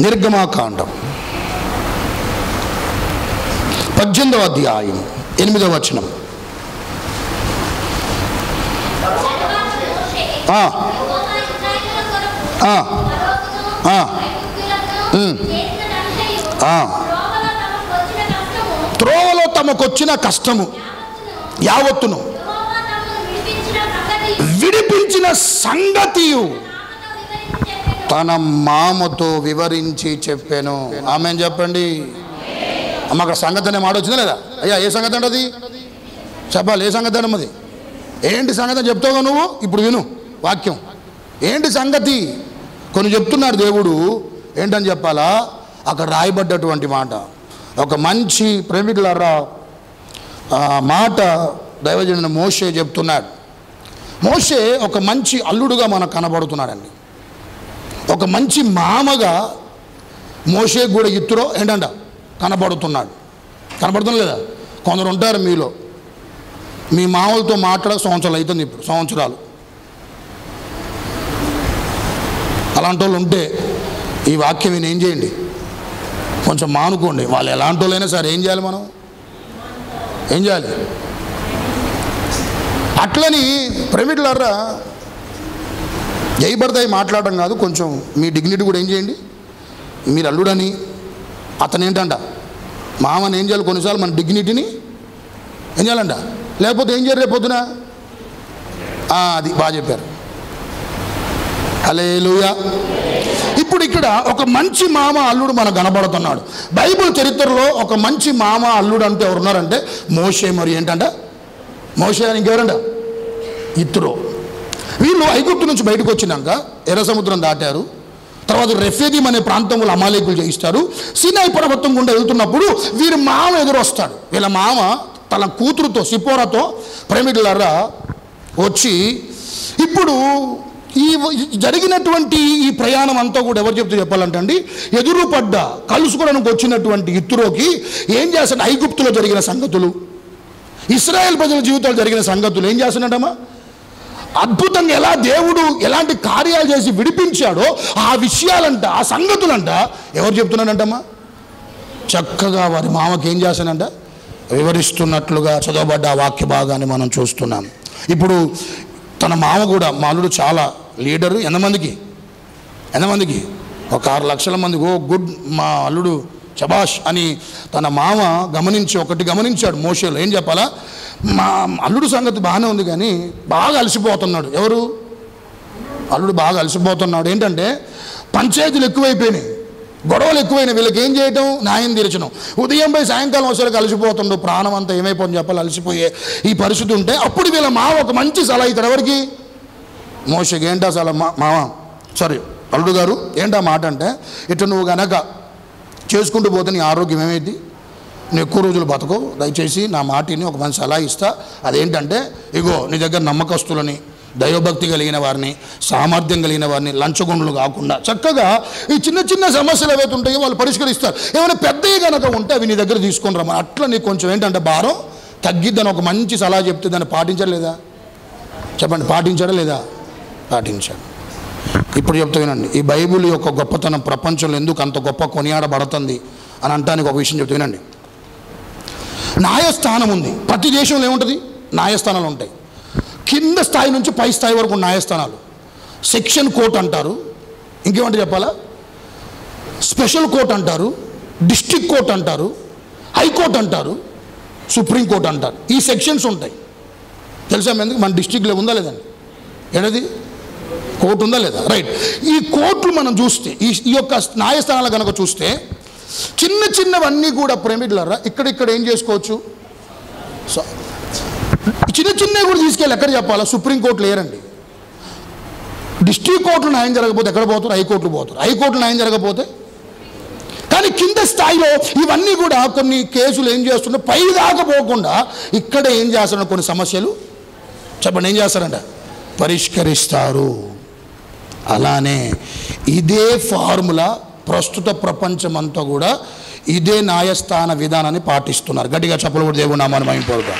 నిర్గమాకాండం 18వ అధ్యాయం 8వ వచనం. త్రోవలో తమకొచ్చిన కష్టము యావత్తును విడిపించిన సంగతియు తన మామతో వివరించి చెప్పాను. ఆమెను చెప్పండి. అమ్మ అక్కడ సంగతి అనే మాట వచ్చిందా లేదా? అయ్యా ఏ సంగతి అంటే అది చెప్పాలి. ఏ సంగతి అన్నది? ఏంటి సంగతి అని చెప్తావు నువ్వు? ఇప్పుడు విను వాక్యం. ఏంటి సంగతి? కొన్ని చెప్తున్నాడు దేవుడు. ఏంటని చెప్పాలా? అక్కడ రాయబడ్డటువంటి మాట, ఒక మంచి ప్రేమికులారా మాట దైవజనుడు మోషే చెప్తున్నాడు. మోషే ఒక మంచి అల్లుడుగా మనకు కనబడుతున్నాడండి. ఒక మంచి మామగా మోషే కూడా ఇత్తురో ఏంటంట కనబడుతున్నాడు. కనబడుతున్నా లేదా? కొందరు ఉంటారు మీలో, మీ మామలతో మాట్లాడ సంవత్సరాలు అవుతుంది, ఇప్పుడు సంవత్సరాలు. అలాంటి వాళ్ళు ఉంటే ఈ వాక్యం విని ఏం చేయండి, కొంచెం మానుకోండి. వాళ్ళు ఎలాంటి వాళ్ళైనా సరే ఏం చేయాలి, మనం ఏం చేయాలి? అట్లని ప్రేమికులారా జయభర్తాయి మాట్లాడడం కాదు, కొంచెం మీ డిగ్నిటీ కూడా ఏం చేయండి. మీరు అల్లుడని అతను ఏంటంట మామని ఏం చేయాలి, కొన్నిసార్లు మన డిగ్నిటీని ఏం చేయాలంట, లేకపోతే ఏం చేయరు రేపొద్దున. అది బాగా చెప్పారు. హల్లెలూయా. ఇప్పుడు ఇక్కడ ఒక మంచి మామ అల్లుడు మనకు కనబడుతున్నాడు. బైబిల్ చరిత్రలో ఒక మంచి మామ అల్లుడు అంటే ఎవరున్నారంటే మోషే, మరి ఏంటంట మోషే అని ఇంకెవరంట ఇత్రో. వీళ్ళు ఐగుప్తు నుంచి బయటకు వచ్చినాక ఎర్ర సముద్రం దాటారు. తర్వాత రెఫీదీం అనే ప్రాంతంలో అమాలేకులు జయిస్తారు. సీనాయి పర్వతం గుండా వెళ్తున్నప్పుడు వీరి మామ ఎదురొస్తాడు. వీళ్ళ మామ తన కూతురుతో సిపోరాతో ప్రేమికులారా వచ్చి, ఇప్పుడు ఈ జరిగినటువంటి ఈ ప్రయాణం అంతా కూడా ఎవరు చెప్తూ చెప్పాలంటే అండి, ఎదురుపడ్డ కలుసుకోవడానికి వచ్చినటువంటి ఇత్రోకి ఏం చేస్తాడు, ఐగుప్తులో జరిగిన సంగతులు, ఇశ్రాయేల్ ప్రజల జీవితాలు జరిగిన సంగతులు ఏం చేస్తున్నాడమ్మా, అద్భుతంగా ఎలా దేవుడు ఎలాంటి కార్యాలు చేసి విడిపించాడో ఆ విషయాలంట, ఆ సంగతులంట ఎవరు చెప్తున్నాడంటమ్మా, చక్కగా వారి మామకి ఏం చేస్తానంట వివరిస్తున్నట్లుగా చదవబడ్డ ఆ వాక్య భాగాన్ని మనం చూస్తున్నాం. ఇప్పుడు తన మామ కూడా, మా అల్లుడు చాలా లీడరు. ఎంతమందికి ఒక 6 లక్షల మందికి ఓ గుడ్ మా అల్లుడు చబాష్ అని తన మామ ఒకటి గమనించాడు మోషేలో. ఏం చెప్పాలా, మా అల్లుడు సంగతి బాగానే ఉంది కానీ బాగా అలసిపోతున్నాడు. ఎవరు? అల్లుడు బాగా అలసిపోతున్నాడు. ఏంటంటే పంచాయతీలు ఎక్కువైపోయినాయి, గొడవలు ఎక్కువైనాయి. వీళ్ళకి ఏం చేయటం, న్యాయం తీర్చడం. ఉదయం పోయి సాయంకాలం వచ్చేసరికి అలసిపోతుండు, ప్రాణం అంతా ఏమైపోతుంది చెప్పాలి, అలసిపోయే ఈ పరిస్థితి ఉంటే అప్పుడు వీళ్ళ మామ ఒక మంచి సలహా ఇస్తాడు. ఎవరికి? మోషేకి. ఏంటా సలహా? మామ సారీ అల్లుడు గారు ఏంటా మాట అంటే, ఇటు నువ్వు గనక చేసుకుంటూ పోతే నీ ఆరోగ్యం ఏమైంది, నువ్వు ఎక్కువ రోజులు బతకవు, దయచేసి నా మాటిని ఒక మంచి సలహా ఇస్తా. అదేంటంటే, ఇగో నీ దగ్గర నమ్మకస్తులని, దైవభక్తి కలిగిన వారిని, సామర్థ్యం కలిగిన వారిని, లంచగొండలు కాకుండా చక్కగా ఈ చిన్న చిన్న సమస్యలు ఏవైతే ఉంటాయో వాళ్ళు పరిష్కరిస్తారు. ఏమైనా పెద్దవి కనుక ఉంటే అవి నీ దగ్గర తీసుకొని రమ్మని. అట్లా నీకు కొంచెం ఏంటంటే భారం తగ్గిద్దని ఒక మంచి సలహా చెప్తే దాన్ని పాటించాడు లేదా? చెప్పండి, పాటించాడా లేదా? పాటించాడు. ఇప్పుడు చెప్తా వినండి, ఈ బైబిల్ యొక్క గొప్పతనం ప్రపంచంలో ఎందుకు అంత గొప్ప కొనియాడబడుతుంది అని అంటానికి ఒక విషయం చెప్తా వినండి. న్యాయస్థానం ఉంది. ప్రతి దేశంలో ఏముంటుంది? న్యాయస్థానాలు ఉంటాయి. కింద స్థాయి నుంచి పై స్థాయి వరకు న్యాయస్థానాలు. సెక్షన్ కోర్ట్ అంటారు, ఇంకేమంటే చెప్పాలా, స్పెషల్ కోర్ట్ అంటారు, డిస్ట్రిక్ట్ కోర్ట్ అంటారు, హైకోర్టు అంటారు, సుప్రీంకోర్టు అంటారు. ఈ సెక్షన్స్ ఉంటాయి. తెలుసా ఎందుకు? మన డిస్ట్రిక్ట్లో ఉందా లేదండి? ఏడది కోర్టు ఉందా లేదా? రైట్. ఈ కోర్టులు మనం చూస్తే, ఈ యొక్క న్యాయస్థానాలు కనుక చూస్తే చిన్న చిన్నవన్నీ కూడా ప్రేమికులారా ఇక్కడ ఏం చేసుకోవచ్చు, చిన్న చిన్నవి కూడా తీసుకెళ్ళి ఎక్కడ చెప్పాలా, సుప్రీంకోర్టులు లేరండి. డిస్ట్రిక్ట్ కోర్టులు న్యాయం జరగకపోతే ఎక్కడ పోతారు? హైకోర్టులు పోతారు. హైకోర్టులు న్యాయం జరగకపోతే. కానీ కింద స్థాయిలో ఇవన్నీ కూడా కొన్ని కేసులు ఏం చేస్తున్నా పై దాకా పోకుండా ఇక్కడ ఏం చేస్తున్నారు, కొన్ని సమస్యలు చెప్పండి ఏం చేస్తారంట, పరిష్కరిస్తారు. అలానే ఇదే ఫార్ములా ప్రస్తుత ప్రపంచమంతా కూడా ఇదే న్యాయస్థాన విధానాన్ని పాటిస్తున్నారు. గట్టిగా చెప్పలు కూడా దేవుడు నామాన్ని మహిమపరుద్దాం.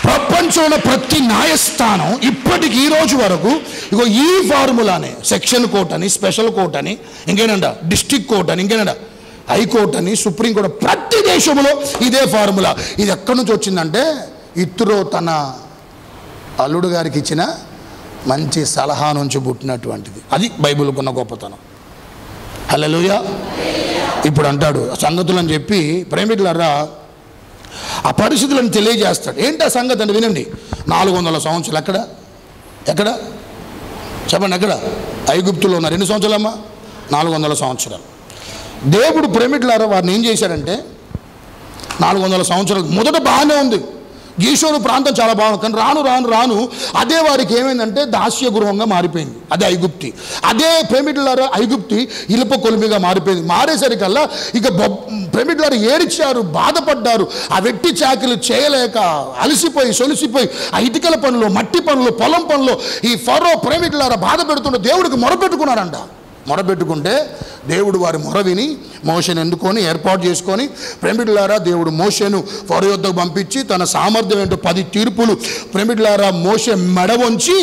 ప్రపంచంలో ప్రతి న్యాయస్థానం ఇప్పటికి ఈ రోజు వరకు ఇగో ఈ ఫార్ములానే, సెక్షన్ కోర్ట్ అని, స్పెషల్ కోర్ట్ అని, ఇంకేనంట డిస్ట్రిక్ట్ కోర్ట్ అని, ఇంకేనంట హైకోర్టు అని, సుప్రీంకోర్టు, ప్రతి దేశంలో ఇదే ఫార్ములా. ఇది ఎక్కడి నుంచి వచ్చిందంటే ఇత్రో తన అల్లుడు గారికి ఇచ్చిన మంచి సలహా నుంచి పుట్టినటువంటిది. అది బైబిల్కు ఉన్న గొప్పతనం. హల్లెలూయా. ఇప్పుడు అంటాడు సంగతులని చెప్పి ప్రేమికులారా ఆ పరిస్థితులను తెలియజేస్తాడు. ఏంటి ఆ సంగతి అంటే వినండి. 400 సంవత్సరాలు ఎక్కడ ఎక్కడ చెప్పండి, ఎక్కడ? ఐగుప్తులో ఉన్నారు. ఎన్ని సంవత్సరాలమ్మా? 400 సంవత్సరాలు. దేవుడు ప్రేమికులారా వారిని ఏం చేశాడంటే 400 సంవత్సరాలు మొదట బాగానే ఉంది, గీషోను ప్రాంతం చాలా బాగుంది. కానీ రాను రాను రాను అదే వారికి ఏమైందంటే దాస్య గృహంగా మారిపోయింది. అదే ఐగుప్తి. అదే ప్రేమికులారా ఐగుప్తి ఇలుప కొలిమిగా మారిపోయింది. మారేసరికల్లా ఇక ప్రేమికులారా ఏడిచారు, బాధపడ్డారు. ఆ వెట్టి చాకిలు చేయలేక అలసిపోయి సొలిసిపోయి ఆ ఇటుకల పనులు, మట్టి పనులు, పొలం పనులు ఈ ఫరో ప్రేమికులారా బాధ పెడుతుంటే దేవుడికి మొరపెట్టుకున్నారంట. మొరపెట్టుకుంటే దేవుడు వారి మొర విని మోషేను ఎన్నుకొని ఏర్పాటు చేసుకొని ప్రేమికులారా దేవుడు మోషేను ఫరో యొద్దకు పంపించి తన సామర్థ్యం ఏంటో 10 తీర్పులు ప్రేమికులారా మోషే మెడ వంచి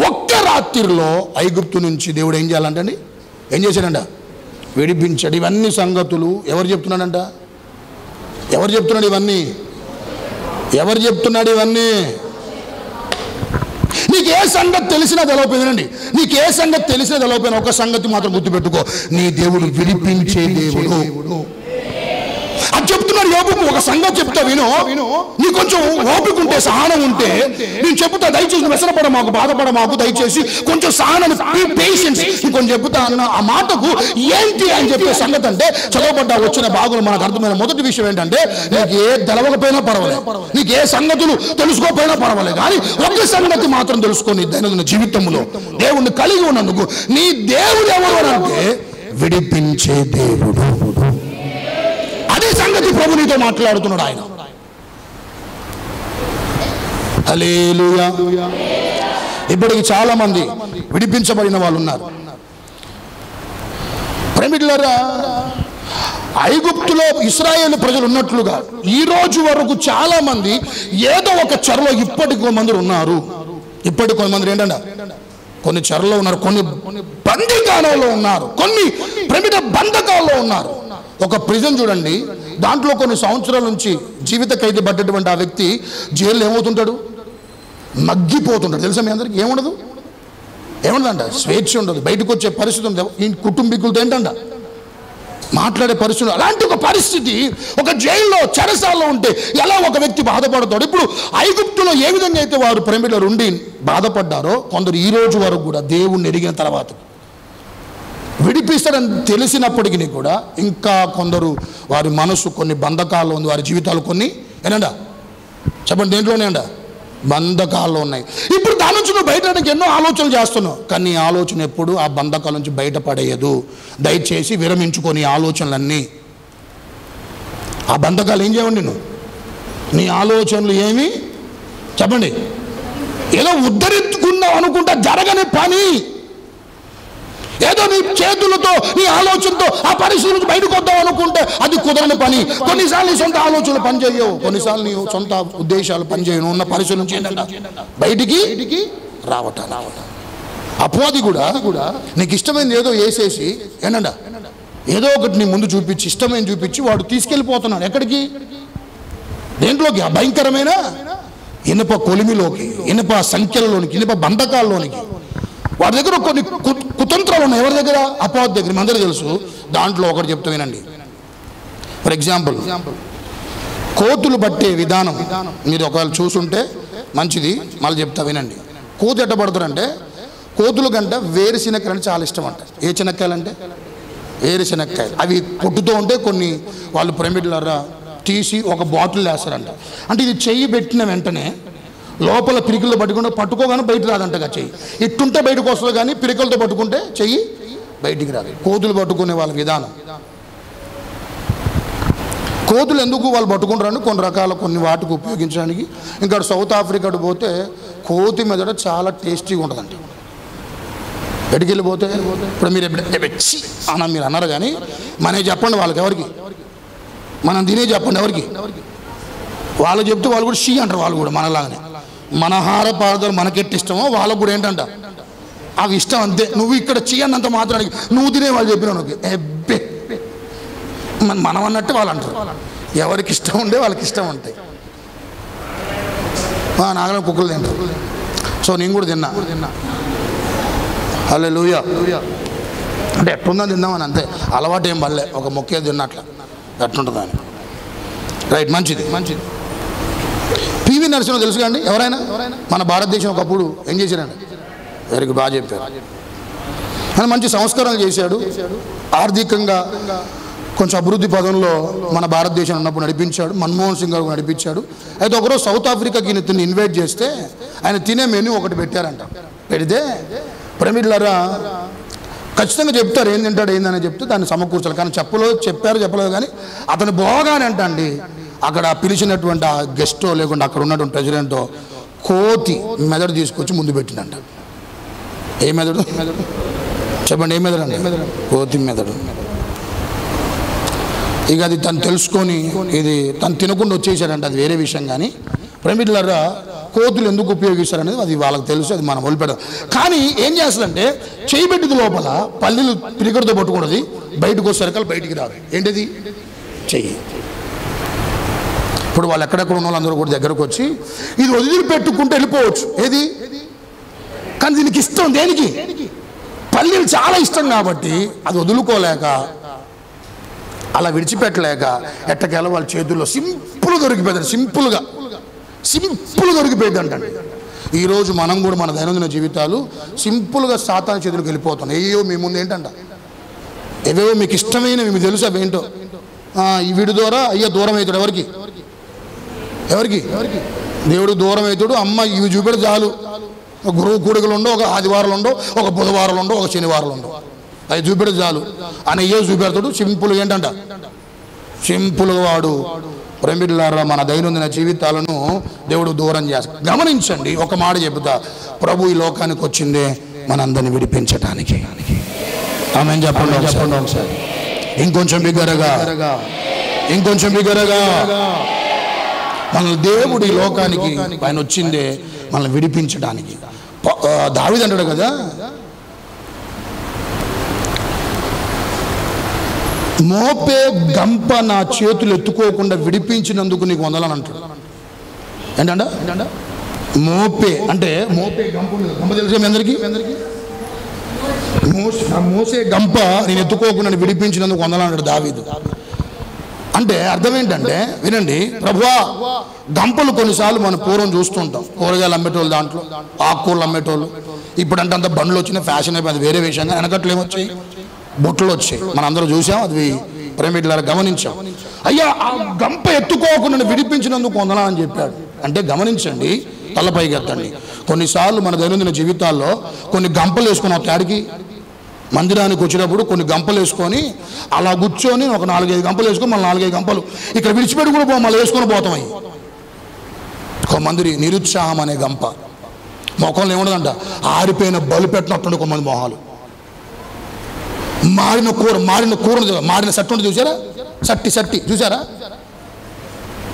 ఒక్క రాత్రిలో ఐగుప్తు నుంచి దేవుడు ఏం చేయాలంటండి, ఏం చేశాడంట? విడిపించాడు. ఇవన్నీ సంగతులు ఎవరు చెప్తున్నాడంట? ఎవరు చెప్తున్నాడు ఇవన్నీ? ఎవరు చెప్తున్నాడు ఇవన్నీ? నీకు ఏ సంగతి తెలిసినా తెలవపోయిందండి. నీకు ఏ సంగతి తెలిసినా తెలవపోయినా ఒక సంగతి మాత్రం గుర్తుపెట్టుకో, నీ దేవుడు విడిపించే దేవుడు. అది చెప్తున్నాడు యోబు. ఒక సంగతి చెప్తా విను. నీ కొంచెం ఓపిక ఉంటే, సహనం ఉంటే నేను చెప్తా. దయచేసి వ్యసనపడ మాకు, బాధపడ మాకు, దయచేసి కొంచెం సహనం, పేషెన్స్ ఇంకొంచెం చెప్తా అన్న ఆ మాటకు ఏంటి అని చెప్పే సంగతి అంటే చదవబడ్డా వచ్చిన బాగులు మనకు అర్థమైన మొదటి విషయం ఏంటంటే నీకు ఏ తెలవకపోయినా పర్వాలేదు, నీకు ఏ సంగతులు తెలుసుకోకపోయినా పర్వాలేదు, కానీ ఒక సంగతి మాత్రం తెలుసుకొని దైనందిన జీవితంలో దేవుణ్ణి కలిగి ఉన్నందుకు నీ దేవుడు ఎవరు అంటే విడిపించే దేవుడు. అదే సంగతి ప్రభు నీతో మాట్లాడుతున్నాడు ఆయన. హల్లెలూయా. ఇప్పటికి చాలా మంది విడిపించబడిన వాళ్ళు ఉన్నారు. ప్రేమికులారా ఐగుప్తులో ఇశ్రాయేలు ప్రజలు ఉన్నట్లుగా ఈ రోజు వరకు చాలా మంది ఏదో ఒక చెరలో ఇప్పటికి కొంతమంది ఉన్నారు. ఇప్పటికి కొంతమంది ఏంటంటే కొన్ని చెరలో ఉన్నారు, కొన్ని బందీఖానాల్లో ఉన్నారు, కొన్ని ప్రేమిక బంధకాల్లో ఉన్నారు. ఒక ప్రిజన్ చూడండి, దాంట్లో కొన్ని సంవత్సరాల నుంచి జీవిత ఖైదీ పడ్డటువంటి ఆ వ్యక్తి జైల్లో ఏమవుతుంటాడు? మగ్గిపోతుంటాడు. తెలుసా మీ అందరికి? ఏముండదు, ఏముండదంట, స్వేచ్ఛ ఉండదు, బయటకు వచ్చే పరిస్థితి ఉండదు, ఈ కుటుంబీకులతో ఏంటంట మాట్లాడే పరిస్థితి. అలాంటి ఒక పరిస్థితి ఒక జైల్లో చెరసాల్లో ఉంటే ఎలా ఒక వ్యక్తి బాధపడతాడు? ఇప్పుడు ఐగుప్తులో ఏ విధంగా అయితే వారు ప్రేమిలో ఉండి బాధపడ్డారో కొందరు ఈ రోజు వరకు కూడా దేవుణ్ణి ఎరిగిన తర్వాత విడిపిస్తాడని తెలిసినప్పటికీ కూడా ఇంకా కొందరు వారి మనసు కొన్ని బంధకాల్లో ఉంది, వారి జీవితాలు కొన్ని ఏనండా చెప్పండి దేంట్లోనే అండ బంధకాల్లో ఉన్నాయి. ఇప్పుడు దాని నుంచి నువ్వు బయటడానికి ఎన్నో ఆలోచనలు చేస్తున్నావు, కానీ ఈ ఆలోచన ఎప్పుడు ఆ బంధకాల నుంచి బయటపడేయదు. దయచేసి విరమించుకొని ఆలోచనలన్నీ. ఆ బంధకాలు ఏం చేయండి, నువ్వు నీ ఆలోచనలు ఏమి చెప్పండి, ఏదో ఉద్ధరించుకున్నావు అనుకుంటా జరగని పని, ఏదో నీ చేతులతో నీ ఆలోచనతో ఆ పరిస్థితి నుంచి బయటకు వద్దాం అనుకుంటే అది కుదరని పని. కొన్నిసార్లు నీ సొంత ఆలోచనలు పనిచేయవు, కొన్నిసార్లు నీ సొంత ఉద్దేశాలు పనిచేయను. ఉన్న పరిస్థితి నుంచి ఏంటంటే బయటికి రావటం. అపవాది కూడా నీకు ఇష్టమైనది ఏదో వేసేసి ఏంటంట ఏదో ఒకటి నీ ముందు చూపించి ఇష్టమైన చూపించి వాడు తీసుకెళ్ళిపోతున్నాడు. ఎక్కడికి? దేంట్లోకి? ఆ భయంకరమైన ఇనుప కొలిమిలోకి, ఇనుప సంఖ్యలలోనికి, ఇనుప బంధకాల్లోనికి. వాడి దగ్గర కొన్ని కుతంత్రాలు ఉన్నాయి. ఎవరి దగ్గర? అపవాది దగ్గర. మీ అందరూ తెలుసు. దాంట్లో ఒకటి చెప్తా వినండి. ఫర్ ఎగ్జాంపుల్ కోతులు పట్టే విధానం మీరు ఒకవేళ చూసుంటే మంచిది, మళ్ళీ చెప్తా వినండి. కోతి ఎట్ట పడతారంటే కోతుల కంటే వేరుశనక్కాయలు అంటే చాలా ఇష్టం అంట. ఏ శనక్కాయలు అంటే వేరుశనక్కాయలు. అవి పొట్టుతూ ఉంటే కొన్ని వాళ్ళు ప్రేమికులారా తీసి ఒక బాటిల్ వేస్తారంట. అంటే ఇది చెయ్యి పెట్టిన వెంటనే లోపల పిరికలతో పట్టుకోగానే బయట రాదంటగా చెయ్యి. ఇట్టుంటే బయటకు వస్తుంది, కానీ పిరికలతో పట్టుకుంటే చెయ్యి బయటికి రాదు. కోతులు పట్టుకునే వాళ్ళ విధానం. కోతులు ఎందుకు వాళ్ళు పట్టుకుంటారని కొన్ని రకాల కొన్ని వాటికి ఉపయోగించడానికి. ఇంకా సౌత్ ఆఫ్రికాకు పోతే కోతి మెదడు చాలా టేస్టీగా ఉంటుందంట. ఎటుకి వెళ్ళిపోతే ఇప్పుడు మీరు అన్న మీరు అన్నారు, కానీ మనకి చెప్పండి వాళ్ళకి, ఎవరికి మనం తినే చెప్పండి ఎవరికి. వాళ్ళు చెప్తే వాళ్ళు కూడా షీ అంటారు, వాళ్ళు కూడా మనలాగానే. మన ఆహార పదార్థాలు మనకెట్టి ఇష్టమో వాళ్ళకు కూడా ఏంటంట అవి ఇష్టం అంతే. నువ్వు ఇక్కడ చేయన్నంత మాత్రానికి నువ్వు తినే వాళ్ళు చెప్పిన నువ్వు ఎబ్బే మనం అన్నట్టు వాళ్ళు అంటారు. ఎవరికి ఇష్టం ఉండే వాళ్ళకి ఇష్టం ఉంటాయి. నాగరం కుక్కలు తింటారు. సో నేను కూడా తిన్నా. హల్లెలూయా. అంటే ఎట్లుందని తిందామని అంతే, అలవాటు ఏం పడలే. ఒక మొక్కే తిన్నట్ల ఎట్లుంటుందా అని. రైట్, మంచిది. పివి నరసింహ తెలుసు కండి ఎవరైనా? మన భారతదేశం ఒకప్పుడు ఏం చేశారండి? వెరీ గుడ్, బాగా చెప్పారు. ఆయన మంచి సంస్కరణలు చేశాడు. ఆర్థికంగా కొంచెం అభివృద్ధి పదంలో మన భారతదేశం ఉన్నప్పుడు నడిపించాడు. మన్మోహన్ సింగ్ గారు నడిపించాడు. అయితే ఒకరోజు సౌత్ ఆఫ్రికాకి ఈయన ఇన్వైట్ చేస్తే ఆయన తినే మెనూ ఒకటి పెట్టారంట. పెడితే ప్రమిడ్లరా ఖచ్చితంగా చెప్తారు ఏం తింటాడు ఏందని చెప్తే దాన్ని సమకూర్చాలి. కానీ చెప్పలేదు కానీ అతను పోగానే అంటండి అక్కడ పిలిచినటువంటి ఆ గెస్టో లేకుండా అక్కడ ఉన్నటువంటి ప్రెసిడెంటో కోతి మెదడు తీసుకొచ్చి ముందు పెట్టిందంట. ఏ మెదడు చెప్పండి? ఏ మెదడు అండి? కోతి మెదడు. ఇక అది తను తెలుసుకొని ఇది తను తినకుండా వచ్చేసాడంట, అది వేరే విషయం. కానీ ప్రమిడ్లరా కోతులు ఎందుకు ఉపయోగిస్తారనేది అది వాళ్ళకి తెలుసు, అది మనం వదిలిపెడదాం. కానీ ఏం చేస్తుందంటే చేయి పెట్టింది లోపల పల్లీలు పిరికడితో పట్టుకున్నది, బయటకు వచ్చేసరికి బయటికి రావాలి. ఏంటిది? చెయ్యి. ఇప్పుడు వాళ్ళు ఎక్కడెక్కడ ఉన్న వాళ్ళందరూ కూడా దగ్గరకు వచ్చి ఇది వదిలిపెట్టుకుంటూ వెళ్ళిపోవచ్చు. ఏది? కానీ దీనికి ఇష్టం దేనికి? పల్లీలు చాలా ఇష్టం కాబట్టి అది వదులుకోలేక అలా విడిచిపెట్టలేక ఎట్టకేళ వాళ్ళ చేతుల్లో సింపుల్ దొరికిపోయింది. సింపుల్ దొరికిపోయింది అంటండి. ఈరోజు మనం కూడా మన దైనందిన జీవితాలు సింపుల్గా సాతాను చేతులకు వెళ్ళిపోతాం. అయ్యో మీ ముందు ఏంటంట ఏవేవో మీకు ఇష్టమైనవి మీకు తెలుసు అవేంటో. ఈ వీడి ద్వారా అయ్యో దూరం అవుతాడు. ఎవరికి? దేవుడు దూరం అవుతాడు. అమ్మ ఇవి చూపెడు చాలు. ఒక గురువు కూడికలు ఉండవు, ఒక ఆదివారాలు ఉండవు, ఒక బుధవారాలు ఉండవు, ఒక శనివారాలు ఉండవు. అవి చూపెడు చాలు అని అయ్యో చూపెడతాడు. సింపుల్గా ఏంటంట సింపుల్గా వాడు ప్రేమికులారా మన దైనందిన జీవితాలను దేవుడు దూరం చేస్తాడు. గమనించండి, ఒక మాట చెబుతా, ప్రభు ఈ లోకానికి వచ్చిందే మనందరిని విడిపించడానికి. ఆమేన్ చెప్పండి ఒకసారి. ఇంకొంచెం బిగ్గరగా మన దేవుడు ఈ లోకానికి ఆయన వచ్చిందే మనల్ని విడిపించడానికి. దావీదు అంటాడు కదా, మోపే గంప నా చేతులు ఎత్తుకోకుండా విడిపించినందుకు నీకు వందలని అంటాడు. ఏంటంట మోపే అంటే మోపే గంప తెలుసు మీ అందరికీ. మోసే గంప నేను ఎత్తుకోకుండా విడిపించినందుకు వందలని అంటాడు దావీదు. అంటే అర్థం ఏంటంటే వినండి, ప్రభువా గంపలు కొన్నిసార్లు మనం పూర్వం చూస్తుంటాం. కూరగాయలు అమ్మేటోళ్ళు, దాంట్లో ఆకుకూరలు అమ్మేటోళ్ళు. ఇప్పుడంటే అంత బండ్లు వచ్చిన ఫ్యాషన్ అయిపోయింది, వేరే విషయంగా. వెనకట్లు ఏమొచ్చాయి? బొట్లు వచ్చాయి. మనందరూ చూసాం, అది ప్రేమికులారా గమనించాం. అయ్యా ఆ గంప ఎత్తుకోకుండా విడిపించినందుకు వందనాలు అని చెప్పాడు. అంటే గమనించండి, తలపైకి ఎత్తండి. కొన్నిసార్లు మన దైనందిన జీవితాల్లో కొన్ని గంపలు వేసుకున్నాం. తాడికి మందిరానికి వచ్చినప్పుడు కొన్ని గంపలు వేసుకొని అలా కూర్చొని ఒక 4-5 గంపలు వేసుకొని మళ్ళీ 4-5 గంపలు ఇక్కడ విడిచిపెట్టి కూడా మళ్ళీ వేసుకొని పోతాం. అవి కొంతమంది నిరుత్సాహం అనే గంప మొఖంలో ఏముండదంట, ఆరిపోయిన బలు పెట్టినట్టుండి కొంతమంది మొహాలు. మారిన కూర మారిన సట్టి ఉంటుంది చూసారా? సట్టి చూసారా?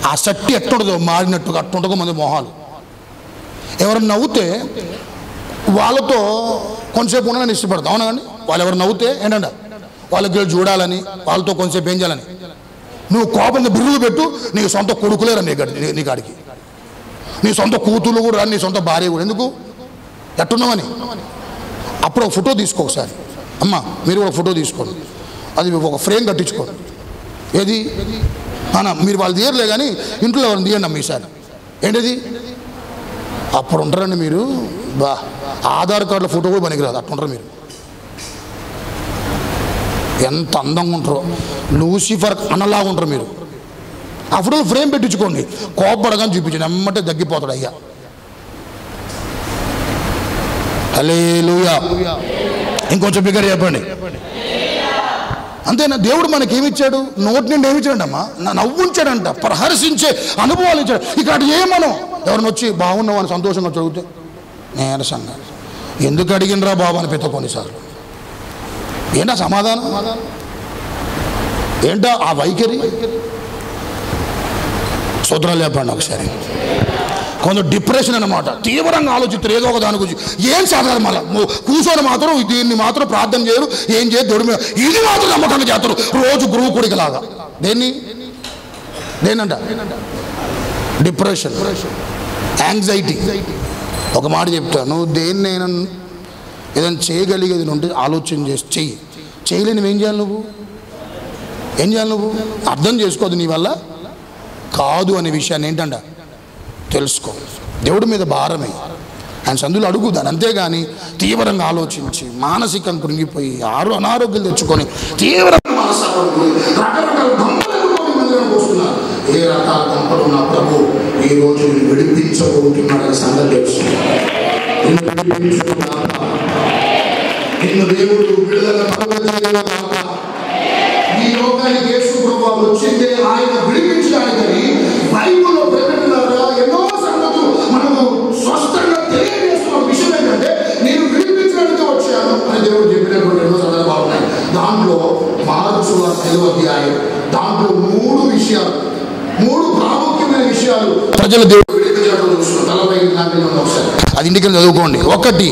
ఆ సట్టి ఎట్టుండదో మారినట్టుగా అట్టుండదు కొంతమంది మొహాలు. ఎవరైనా నవ్వుతే వాళ్ళతో కొంతసేపు ఉండగానే ఇష్టపడతాం. అవునండి, వాళ్ళు ఎవరు నవ్వుతే ఏంటంట వాళ్ళకి చూడాలని, వాళ్ళతో కొంతసేపు ఏం చేయాలని. నువ్వు కోపంగా బిరుగు పెట్టు, నీకు సొంత కొడుకులేరా నీ కాడికి, నీ సొంత కూతురు కూడా రా, నీ సొంత భార్య కూడా. ఎందుకు? ఎట్టున్నామని. అప్పుడు ఒక ఫోటో తీసుకో ఒకసారి. అమ్మ మీరు కూడా ఫోటో తీసుకోండి, అది ఒక ఫ్రేమ్ కట్టించుకోండి. ఏది అన్న మీరు వాళ్ళు తీయర్లే కానీ ఇంట్లో ఎవరిని తీయండి అమ్మ ఈసారి. ఏంటిది? అప్పుడు ఉంటారండి మీరు, ఆధార్ కార్డులో ఫోటో కూడా పనికిరాదు, అట్టుంటారు మీరు. ఎంత అందంగా ఉంటారో, లూసిఫర్ అన్నలాగా ఉంటారు మీరు. ఆ ఫోటోలో ఫ్రేమ్ పెట్టించుకోండి, కోపడగానే చూపించండి, ఎమ్మటే తగ్గిపోతాడు అయ్యా. హల్లెలూయా. ఇంకొంచెం బిగ్గర చెప్పండి. అంతేనా? దేవుడు మనకి ఏమిచ్చాడు? నోటి నుండి ఏమిచ్చాడంటమ్మా? నవ్వుంచాడంట, ప్రహర్షించే అనుభవాలు ఇచ్చాడు. ఇక్కడ ఏమనో ఎవరిని వచ్చి బాగున్నావు అని సంతోషంగా చదివితే నీరసంగా ఎందుకు అడిగినరా బాబు అని పెద్ద కొన్నిసార్లు. ఏంటా సమాధానం? ఏంటా ఆ వైఖరి? సూత్రాలు చెప్పండి ఒకసారి. కొంచెం డిప్రెషన్ అన్నమాట. తీవ్రంగా ఆలోచిస్తారు ఏదో ఒక దాని గురించి. ఏం సాధారణ మళ్ళీ కూర్చొని మాత్రం దీన్ని మాత్రం ప్రార్థన చేయరు, ఏం చేయరు, దేవుడి మీద ఇది మాత్రం నమ్మకంగా చేస్తారు రోజు గురువు కొడుకులాగా. దేనంట డిప్రెషన్, యాంగ్జైటీ. ఒక మాట చెప్తాను, దేన్నైనా ఏదైనా చేయగలిగేది ఉంటే ఆలోచన చేసి చేయలేనివి ఏం చేయాలి నువ్వు అర్థం చేసుకోదు, నీ వల్ల కాదు అనే విషయాన్ని ఏంటంట తెలుసుకో. దేవుడి మీద భారమే, ఆయన సందులో అడుగుదాను, అంతేగాని తీవ్రంగా ఆలోచించి మానసికంగా కృంగిపోయి అనారోగ్యాలు తెచ్చుకొని తీవ్రంగా ఏ రకాల గంపలు ఉన్న ప్రభు ఈ రోజు విడిపించబోతున్నాడని సంగతి తెలుసు. దేవుడు విడుదల ఈ లోకానికి యేసు ప్రభువు వచ్చిందే ఆయన విడిపించడానికని. బైబిల్లో ప్రకటనలో ఎన్నో సంగతులు మనకు స్పష్టంగా తెలియజేస్తున్న విషయం ఏంటంటే నేను విడిపించడానికి వచ్చాను అని దేవుడు చెప్పినటువంటి ఎన్నో సందర్భాలు ఉన్నాయి. దాంట్లో మార్చు 5వ అధ్యాయం, దాంట్లో 3 విషయాలు, 3 ప్రాముఖ్యమైన విషయాలు ప్రజలు దేవుడు విడిపించడం చూస్తున్నారు. ఒకసారి అది ఇంటికి చదువుకోండి. ఒకటి,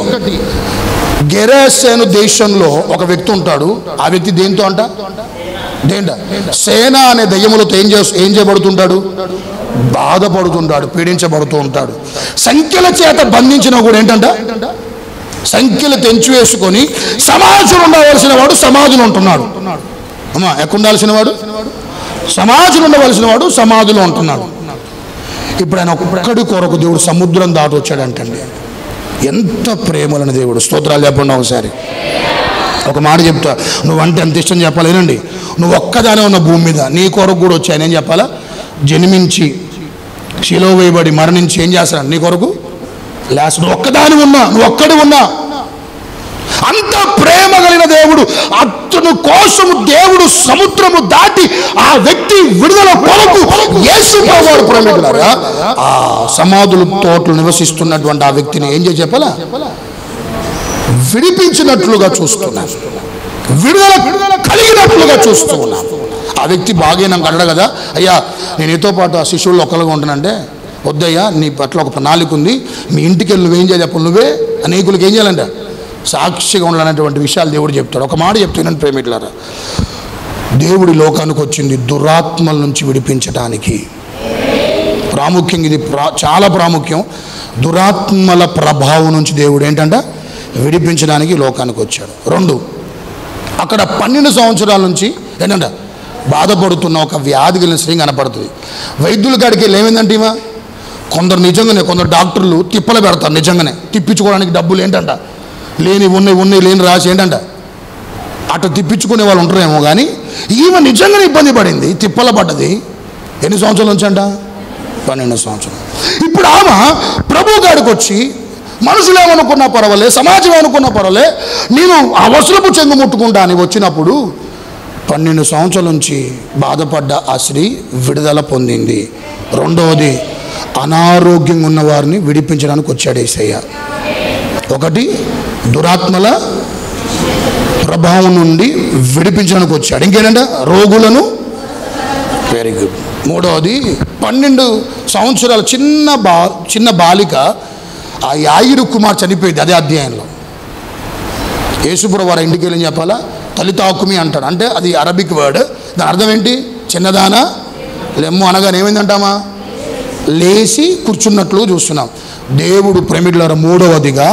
గెరాసేను దేశంలో ఒక వ్యక్తి ఉంటాడు. ఆ వ్యక్తి దేంతో సేన అనే దయ్యములతో ఏం చేయబడుతుంటాడు? బాధపడుతుంటాడు, పీడించబడుతూ ఉంటాడు. సంఖ్యల చేత బంధించిన కూడా ఏంటంట సంఖ్యలు తెంచివేసుకొని సమాజంలో ఉండవలసిన వాడు సమాధిలో ఉంటున్నాడు. అమ్మా, ఎక్కడ ఉండాల్సిన వాడు సమాజంలో ఉండవలసిన వాడు సమాధిలో ఉంటున్నాడు. ఇప్పుడు ఆయన ఒక్కడి కొరకు దేవుడు సముద్రం దాటి వచ్చాడంటండి. ఎంత ప్రేమలని దేవుడు. స్తోత్రాలు చెప్పండి ఒకసారి. ఒక మాట చెప్తా, నువ్వంటే ఎంత ఇష్టం చెప్పాలేనండి. నువ్వు ఒక్కదానే ఉన్న భూమి మీద నీ కొరకు కూడా వచ్చాయని ఏం చెప్పాలా? జన్మించి శిలువ వేయబడి మరణించి ఏం చేస్తాడు నీ కొరకు లాస్ట్. నువ్వు ఒక్కదాని ఉన్నా, నువ్వు ఒక్కడి ఉన్నా. అంత ప్రేమ కలిగిన దేవుడు, అతను కోసము దేవుడు సముద్రము దాటి ఆ వ్యక్తి విడుదల కొరకు యేసు ప్రభువు ప్రేమికులారా ఆ సమాధుల తోటలు నివసిస్తున్నటువంటి ఆ వ్యక్తిని ఏం చేసి చెప్పాలా? విడిపించినట్లుగా చూస్తున్నాను, విడుదల కలిగినట్లుగా చూస్తూ ఉన్నాను. ఆ వ్యక్తి బాగా నాకు అన్నాడు కదా, అయ్యా నేను నీతో పాటు ఆ శిష్యుల్లో ఒక్కలుగా ఉంటానంటే, వద్దయ్యా నీ పట్ల ఒక ప్రణాళిక ఉంది, మీ ఇంటికి వెళ్ళి నువ్వేం చేయాలి చెప్పు, నువ్వే అనేకులకు ఏం చేయాలంట సాక్షిగా ఉండాలనేటువంటి విషయాలు దేవుడు చెప్తాడు. ఒక మాట చెప్తున్నాను ప్రేమికులారా, దేవుడి లోకానికి వచ్చింది దురాత్మల నుంచి విడిపించడానికి. ప్రాముఖ్యంగా ఇది చాలా ప్రాముఖ్యం. దురాత్మల ప్రభావం నుంచి దేవుడు ఏంటంట విడిపించడానికి లోకానికి వచ్చాడు. 2, అక్కడ 12 సంవత్సరాల నుంచి ఏంటంట బాధపడుతున్న ఒక వ్యాధి కలిగిన స్త్రీ కనపడుతుంది. వైద్యుల కాడికి వెళ్ళి ఏమైందంటే ఈమె కొందరు నిజంగానే, కొందరు డాక్టర్లు తిప్పలు పెడతారు నిజంగానే, తిప్పించుకోవడానికి డబ్బులు ఏంటంట లేని ఉన్నాయి లేని రాసి ఏంటంట అటు తిప్పించుకునే వాళ్ళు ఉంటారేమో. కానీ ఈమె నిజంగానే ఇబ్బంది పడింది, తిప్పల పడ్డది. ఎన్ని సంవత్సరాల నుంచి అంట? 12 సంవత్సరాలు. ఇప్పుడు ఆమె ప్రభు గారికి వచ్చి మనుషులు ఏమనుకున్నా పర్వాలే, సమాజం ఏమనుకున్నా పర్వాలే, నేను అవసరపు చెంగు ముట్టుకుంటా అని వచ్చినప్పుడు 12 సంవత్సరాల నుంచి బాధపడ్డ ఆ స్త్రీ విడుదల పొందింది. 2వది, అనారోగ్యంగా ఉన్న వారిని విడిపించడానికి వచ్చాడు యేసయ్య. 1 దురాత్మల ప్రభావం నుండి విడిపించడానికి వచ్చాడు. ఇంకేంటంటే రోగులను. Very good. 3వది 12 సంవత్సరాల చిన్న బాలిక, ఆ యాయిరు కుమార్ చనిపోయింది అదే అధ్యాయంలో. యేసుప్రభువు వారి ఇంటికి వెళ్ళి చెప్పాలా, తలితాకుమి అంటాడు. అంటే అది అరబిక్ వర్డ్. దాని అర్థం ఏంటి? చిన్నదానా లెమ్ము అనగానే ఏమైందంటామా? లేచి కూర్చున్నట్లు చూస్తున్నాం. దేవుడు ప్రేమికులారా 3వదిగా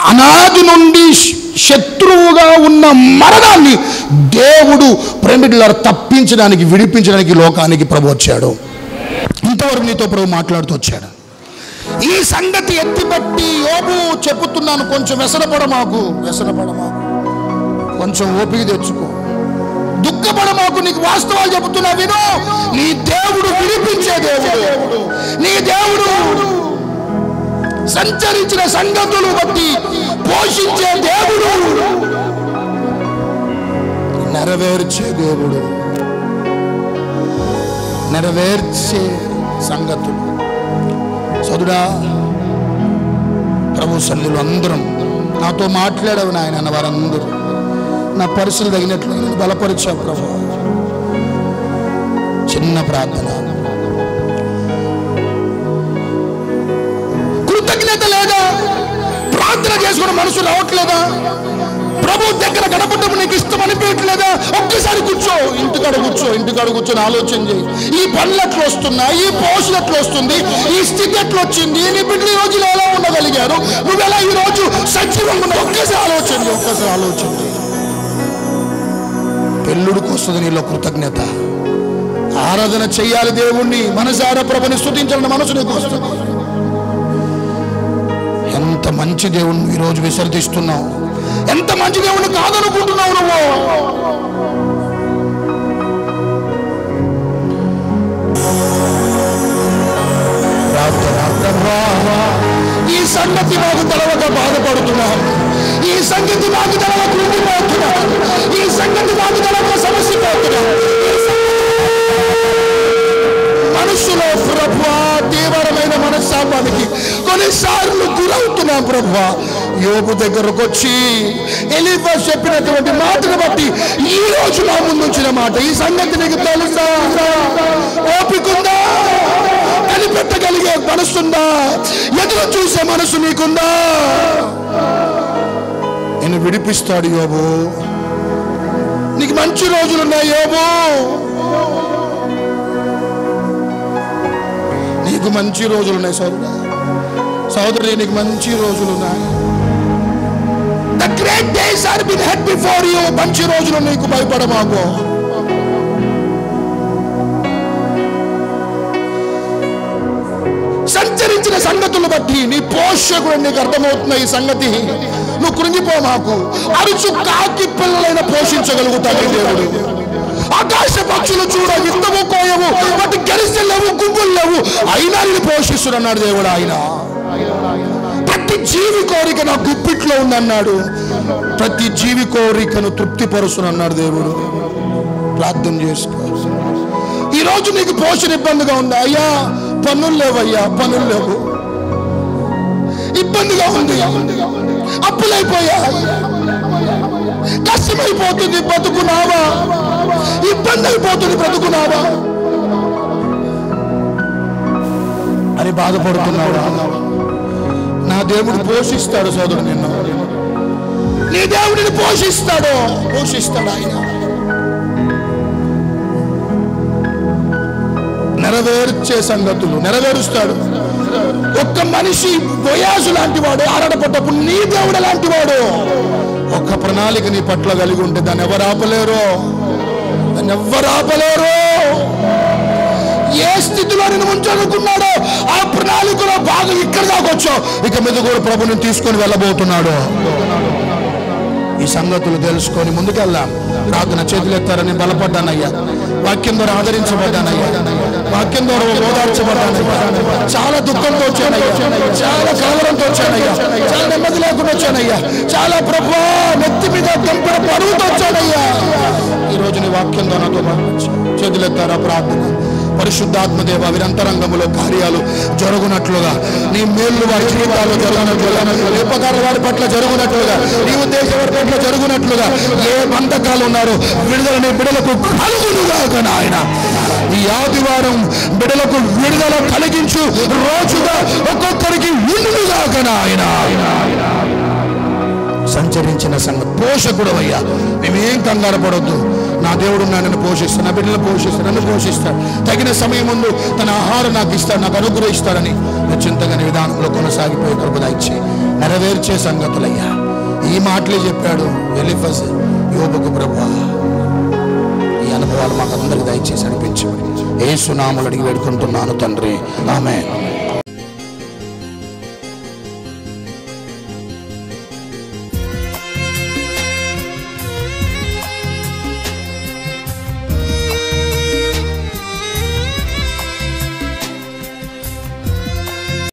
అనాది నుండి శత్రువుగా ఉన్న మరణాన్ని దేవుడు ప్రేమికులారా తప్పించడానికి, విడిపించడానికి లోకానికి ప్రభు వచ్చాడు. ఇంతవరకు నీతో ప్రభు మాట్లాడుతూ వచ్చాడు. ఈ సంగతి ఎత్తిపట్టి యోబు చెప్పుతున్నాను, కొంచెం వ్యసనపడమాకు, కొంచెం ఓపిక తెచ్చుకో, దుఃఖపడమాకు, నీకు వాస్తవాలు చెబుతున్నా విను. నీ దేవుడు విడిపించే దేవుడు, నీ దేవుడు సంచరించిన సంగతులు బట్టి పోషించే దేవుడు, నెరవేర్చే దేవుడు, నెరవేర్చే సంగతులు. సోదరుడా, ప్రభు సన్నిధిలో అందరం నాతో మాట్లాడవు నాయన అన్న వారందరూ నా పరిస్థితులు తగినట్లు నేను బలపరిచావు ప్రభు. చిన్న ప్రార్థన. కృతజ్ఞత లేదా? ప్రార్థన చేసుకున్న మనసు రావట్లేదా? ప్రభు దగ్గర గడపడం నీకు ఇష్టం అనిపించట్లేదా? ఒక్కసారి కూర్చో, ఇంటికాడ కూర్చొని ఆలోచన చేయి. ఈ పనులు ఎట్లా వస్తున్నాయి, ఈ పోషణ ఎట్లా వస్తుంది, ఈ స్థితి ఎట్లా వచ్చింది, నీ బిడ్డలు ఈ రోజులు ఎలా ఉండగలిగారు, నువ్వెలా ఈ రోజు సజీవంగా ఉన్నావు? ఒక్కసారి ఆలోచన. పెళ్ళుడికి వస్తుంది నీలో కృతజ్ఞత. ఆరాధన చెయ్యాలి దేవుణ్ణి, మనసారా ప్రభుని స్తుతించాలని మనసు నీకు వస్తుంది. ఎంత మంచి దేవుణ్ణి ఈరోజు విసర్జిస్తున్నావు, ఎంత మంచి దేవుణ్ణి కాదనుకుంటున్నావు నువ్వు. ఈ సంగతి నాకు తెలవక బాధపడుతున్నాను, ఈ సంగతి నాకు తెలవక కృంగిపోతున్నాను, ఈ సంగతి నాకు తెలవక సమస్యపోతున్నాను. మనుషులో ప్రభువా తీవ్రమైన మనస్తాపానికి కొన్నిసార్లు గురవుతున్నాం ప్రభువా. యోబు దగ్గరకు వచ్చి ఎలీఫజ్ చెప్పినటువంటి మాటను బట్టి ఈ రోజు నా ముందుంచిన మాట, ఈ సంగతి నీకు తెలుసా? ఓపికందా? కనిపెట్టగలిగే మనసుందా? ఎదురు చూసే మనసు నీకుందా? నేను విడిపిస్తాడు యోబు. నీకు మంచి రోజులున్నాయి యోబు, నీకు మంచి రోజులున్నాయి సోదరుడు, నీకు మంచి రోజులున్నాయి. The great days are been ahead before you. మంచి రోజులు నీకు, భయపడమాకు. సంచరించిన సంగతులు బట్టి నీ పోషకుడు నీకు అర్థమవుతున్న ఈ సంగతి. నువ్వు కృంగిపోమాకు. అరుచు కాకి పిల్లలైన పోషించగలుగుతాడు దేవుడు. ఆకాశ పక్షులు చూడ విత్తము కోయవు, వాటి గెలిసి లేవు, గుంపులు లేవు, అయినా నేను పోషిస్తున్నాడు దేవుడు. ఆయన ప్రతి జీవి కోరిక నా గుప్పిట్లో ఉందన్నాడు. ప్రతి జీవి కోరికను తృప్తిపరుస్తున్నాడు దేవుడు. ప్రార్థన చేసుకో. ఈరోజు నీకు పోషణ ఇబ్బందిగా ఉందా? అయ్యా పనులు లేవయ్యా, పనులు లేవు, ఇబ్బందిగా ఉంది, అప్పులైపోయా, కష్టమైపోతుంది, బతుకున్నావా, ఇబ్బంది అయిపోతుంది, బ్రతుకున్నావా అని బాధపడుతున్నావా? నా దేవుడు పోషిస్తాడు సోదరుడు నిన్ను. నీ దేవుడిని పోషిస్తాడు ఆయన. నెరవేర్చే సంగతులు నెరవేరుస్తాడు. ఒక్క మనిషి బోయాజు లాంటి వాడు ఆరాటపడ్డప్పుడు నీ దేవుడు లాంటి వాడు. ఒక్క ప్రణాళిక నీ పట్ల కలిగి ఉంటే దాన్ని ఎవరు ఆపలేరు. ఏ స్థితిలో నేను ఉంచనుకున్నాడో ఆ ప్రణాళికలో బాగా ఇక్కడ దాకా వచ్చావు. ఇక మీద కూడా ప్రభుని తీసుకొని వెళ్ళబోతున్నాడు. ఈ సంగతులు తెలుసుకొని ముందుకెళ్దాం. ప్రార్థన చేతులెత్తారని బలపడ్డానయ్యా, వాక్యం ద్వారా ఆదరించబడ్డానయ్యా, వాక్యం ద్వారా ఓదార్చబడ్డానయ్యా. చాలా దుఃఖంతో వచ్చానయ్యా, చాలా కలవరంతో వచ్చానయ్యా, చాలా నెమ్మది లేకుండా వచ్చానయ్యా, చాలా ప్రభువా నెత్తి మీద కంపెన పరువుతో వచ్చానయ్యా. ఈరోజు నీ వాక్యం ద్వారా నాతో చేతులెత్తారా ప్రార్థన. పరిశుద్ధాత్మదేవ విరంతరంగములో కార్యాలు జరుగునట్లుగా, నీ మేళ్ళు వారి జీవితాల్లో జరుగునట్లుగా, ఏ ఉపకారం వారి పట్ల జరుగునట్లుగా, నీ ఉద్దేశం వారి పట్ల జరుగునట్లుగా, ఏ బంధకాలు ఉన్నారో విడుదల నీ బిడలకు కలుగునుగాక నాయన. ఈ ఆదివారం బిడలకు విడుదల కలిగించు రోజుగా ఒక్కొక్కరికి ఉండునుగాక నాయన. సంచరించిన సంగతి పోషకుడు అయ్యా, మేమేం కంగారు పడొద్దు. నా దేవుడు నన్ను పోషిస్తాడు, నా బిడ్డలను పోషిస్తాడు, నన్ను పోషిస్తాడు. తగిన సమయం ముందు తన ఆహారం నాకు ఇస్తాడు, నాకు అనుగ్రహిస్తాడని నిశ్చింతగానే విధానంలో కొనసాగిపోయే కృప దయచి నెరవేర్చే సంగతులయ్యా. ఈ మాటలే చెప్పాడు ఎలీఫజ్ యోబుకు. ప్రభువా ఈ అనుభవాలు మాకు అందరికి దయచేసి అనిపించమని యేసు నామములో అడిగి వేడుకుంటున్నాను తండ్రి, ఆమేన్.